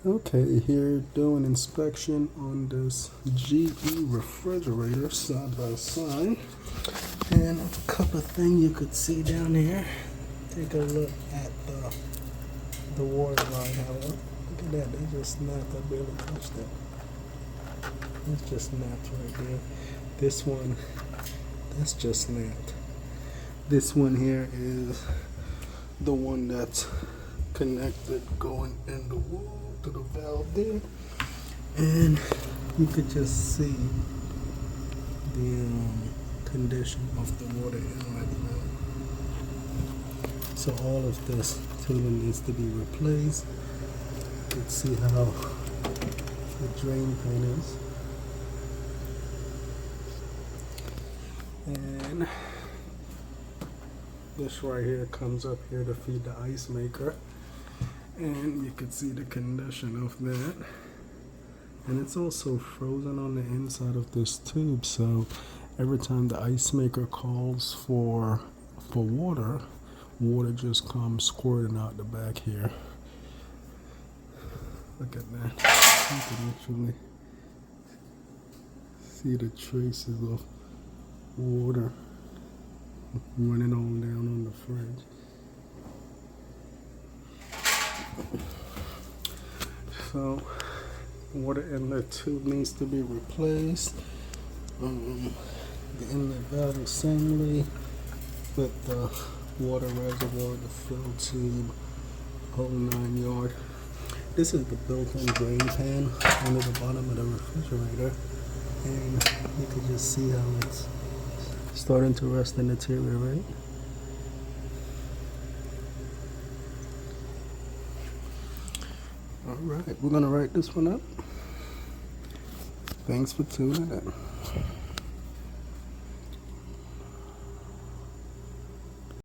Okay, here doing inspection on this GE refrigerator side by side, and a couple of things you could see down here. Take a look at the water line. Look at that, they just snapped. I barely touched it. It's just snapped right there. This one, that's just snapped. This one here is the one that's connected going in the wall to the valve there, and you could just see the condition of the water inlet now. So all of this tubing needs to be replaced. You can see how the drain pan is, and this right here comes up here to feed the ice maker, and you can see the condition of that. And it's also frozen on the inside of this tube, so every time the ice maker calls for water, water just comes squirting out the back here. Look at that. You can actually see the traces of water running on down on the fridge. So water inlet tube needs to be replaced. The inlet valve assembly with the water reservoir, the fill tube, whole 9 yards. This is the built-in drain pan under the bottom of the refrigerator, and you can just see how it's starting to rust and deteriorate. Alright, we're gonna write this one up. Thanks for tuning in.